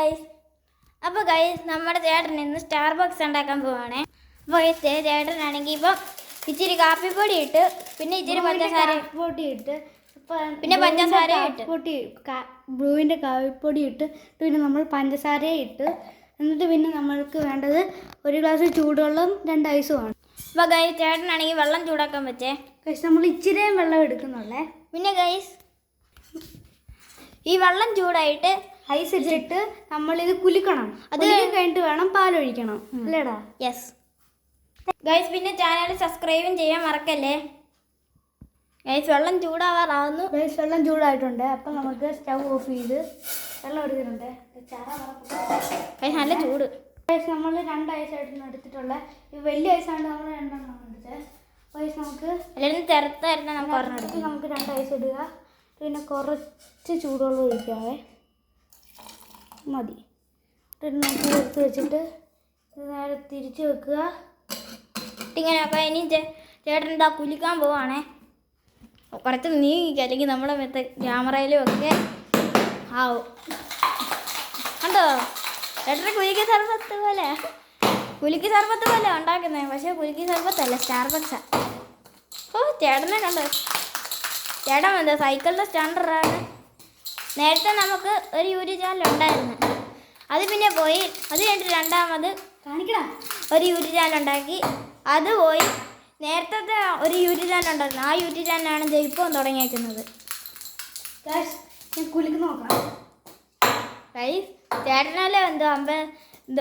Guys. അപ്പോൾ guys നമ്മുടെ ചേട്ടൻ ഇന്ന് സ്റ്റാർബക്സ് ഉണ്ടാക്കാൻ പോവാണേ. അപ്പോൾ ഗൈസ് ചേട്ടനാണെങ്കിൽ ഇപ്പം ഇച്ചിരി കാപ്പിപ്പൊടി ഇട്ട് പിന്നെ ഇച്ചിരി പഞ്ചസാര പൊടി ഇട്ട് പിന്നെ പഞ്ചസാര ഇട്ട് ബ്രൂവിൻ്റെ കാപ്പിപ്പൊടി ഇട്ട് പിന്നെ നമ്മൾ പഞ്ചസാര ഇട്ട് എന്നിട്ട് പിന്നെ നമ്മൾക്ക് വേണ്ടത് ഒരു ഗ്ലാസ് ചൂടുവെള്ളം 2 ഐസുമാണ്. അപ്പോൾ ഗൈസ് ചേട്ടനാണെങ്കിൽ വെള്ളം ചൂടാക്കാൻ വെച്ചേ. ഗൈസ് നമ്മൾ ഇച്ചിരിയും വെള്ളം എടുക്കുന്നുള്ളേ. പിന്നെ ഗൈസ് ഈ വെള്ളം ചൂടായിട്ട് ഐസ് ഇട്ടിട്ട് നമ്മളിത് കുലുക്കണം. അത് കഴിഞ്ഞിട്ട് വേണം പാലൊഴിക്കണം അല്ലേടാ? Yes guys. പിന്നെ ചാനൽ സബ്സ്ക്രൈബും ചെയ്യാൻ മറക്കല്ലേ ഗൈസ്. വെള്ളം ചൂടാവാറാവുന്നു. ഗൈസ് വെള്ളം ചൂടായിട്ടുണ്ട്. അപ്പം നമുക്ക് സ്റ്റവ് ഓഫ് ചെയ്ത് വെള്ളം എടുത്തിട്ടുണ്ട്. ഗൈസ് നല്ല ചൂട്. ഗൈസ് നമ്മൾ 2 ഐസായിട്ടാണ് എടുത്തിട്ടുള്ള. ഈ വലിയ ഐസാണ് നമ്മൾ 2 എടുത്തത്. ഗൈസ് നമുക്ക് എല്ലാവരും ചെറുത്തായിരുന്നു നമുക്ക് പറഞ്ഞെടുക്കും. നമുക്ക് 2 ഐസ് ഇടുക. പിന്നെ കുറച്ച് ചൂടുവെള്ളം ഒഴിക്കാവേ മതി. പിന്നെ നമുക്ക് എടുത്ത് വെച്ചിട്ട് നേരെ തിരിച്ച് വെക്കുക. ഇങ്ങനെ അപ്പോൾ ഇനി ചേട്ടൻ എന്താ കുലിക്കാൻ പോവാണേ. കുറച്ച് നീങ്ങിക്കുക അല്ലെങ്കിൽ നമ്മളെ മറ്റേ ക്യാമറയിലും ഒക്കെ ആവും. കണ്ടോ ചേട്ടന് കുലുക്കി സർബത്ത് പോലെ ഉണ്ടാക്കുന്നത്. പക്ഷേ കുലുക്കി സർബത്തല്ല, സ്റ്റാർബക്സാ. ഓ ചേട്ടനെ കണ്ടോ, ചേട്ടൻ എന്താ സൈക്കിളിൻ്റെ സ്റ്റാൻഡറാണ്. നേരത്തെ നമുക്ക് ഒരു യൂട്യൂബ് ചാനൽ ഉണ്ടായിരുന്നു, അത് പിന്നെ പോയി. അത് കഴിഞ്ഞിട്ട് രണ്ടാമത് കാണിക്കണം ഒരു യൂട്യൂബ് ചാനൽ ഉണ്ടാക്കി, അത് പോയി. നേരത്തെ ഒരു യൂട്യൂബ് ചാനൽ ഉണ്ടായിരുന്നു, ആ യൂട്യൂബ് ചാനലാണ് ഇപ്പോൾ തുടങ്ങിയേക്കുന്നത്. കുലുക്ക് നോക്കാം ഗൈസ്. ചേട്ടനല്ലേ എന്താ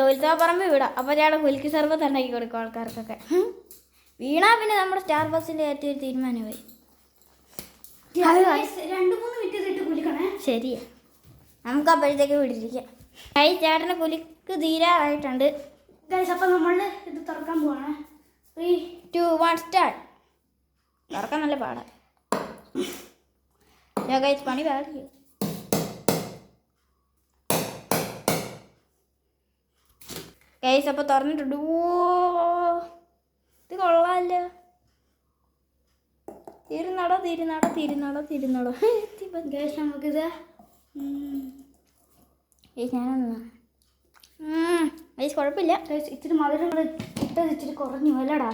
ഉത്സവപ്പറമ്പ് വീടാം. അപ്പോൾ ചേട്ടൻ കുലുക്കി സർബത്ത് ഉണ്ടാക്കി കൊടുക്കും ആൾക്കാർക്കൊക്കെ. വീണാ പിന്നെ നമ്മുടെ സ്റ്റാർബക്സിൻ്റെ ഏറ്റവും ഒരു തീരുമാനമായി. 2-3 മിനിറ്റ് ഇട്ട് കുലുക്കണേ. ശരിയാ, നമുക്ക് അപ്പോഴത്തേക്ക് വിടിരിക്കാം. ഗൈസ് ചേട്ടന് കുലുക്ക് തീരാറായിട്ടുണ്ട്. ഗൈസ് അപ്പം നമ്മൾ ഇത് തുറക്കാൻ പോവാണ്. 3, 2, 1 സ്റ്റാർട്ട്. തുറക്കാൻ നല്ല പാടാണ്. ഗൈസ് പണി പാടില്ല. ഗൈസ് അപ്പോൾ തുറന്നിട്ടുണ്ട്. ഓ ഇത് കൊള്ളാമല്ലോ. തിരുന്നടോ. ഗൈസ് നമുക്കിത് ഞാനൊന്ന് ഗൈസ് കുഴപ്പമില്ല. ഗൈസ് ഇച്ചിരി മധുരം ഇട്ടത് ഇച്ചിരി കുറഞ്ഞു അല്ലടാ?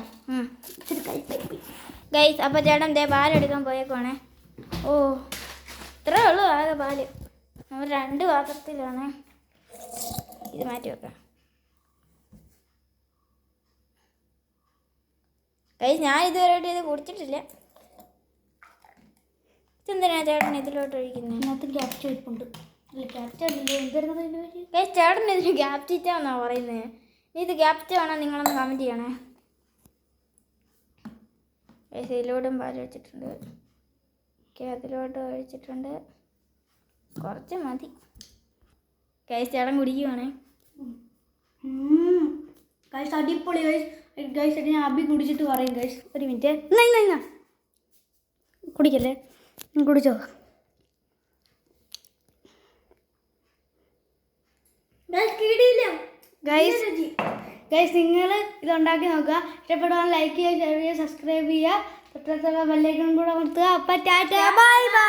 ഇച്ചിരി കഴിപ്പി. ഗൈസ് അപ്പോൾ ചേട്ടൻ പാലെടുക്കാൻ പോയേക്കുവാണേ. ഓ ഇത്രേ ഉള്ളൂ ആകെ പാല്. നമ്മൾ 2 പാത്രത്തിലാണ്. ഇത് മാറ്റി വെക്കാം. ഗൈസ് ഞാൻ ഇതുവരെയായിട്ട് ഇത് കുടിച്ചിട്ടില്ല. ഇതെന്തിനാ ചേട്ടൻ ഇതിലോട്ട് ഒഴിക്കുന്നത്? ഇതിനകത്ത് ക്യാപ്റ്റ് ഇരിപ്പുണ്ട്. അല്ല ക്യാപ്റ്റ് അല്ലല്ലോ, എന്തായിരുന്നു? ഗൈസ് ചേട്ടൻ ഇതിന് ഗ്യാപ്റ്റിറ്റാന്നാണ് പറയുന്നത്. ഇത് ഗ്യാപ്റ്റ് ആണോ നിങ്ങളൊന്ന് കമൻറ്റ് ചെയ്യണേ. ഗൈസ് ഇതിലോട്ടും പാൽ വെച്ചിട്ടുണ്ട്. അതിലോട്ട് ഒഴിച്ചിട്ടുണ്ട്. കുറച്ച് മതി. ഗൈസ് ചേട്ടൻ കുടിക്കുവാണേ. ഗൈസ് അടിപൊളി. ഗൈസ് ഞാൻ അബി കുടിച്ചിട്ട് പറയും. ഗൈസ് ഒരു മിനിറ്റ്. കുടിക്കല്ലേ, കുടിച്ചോ. ഗൈസ് നിങ്ങൾ ഇതുണ്ടാക്കി നോക്കുക. ഇഷ്ടപ്പെടുവാൻ ലൈക്ക് ചെയ്യുക, ഷെയർ ചെയ്യുക, സബ്സ്ക്രൈബ് ചെയ്യുക, തൊട്ടടുത്തുള്ള ബെല്ലൈക്കൺ കൂടെ കൊടുക്കുക. അപ്പം ടാറ്റാ ബൈ ബൈ.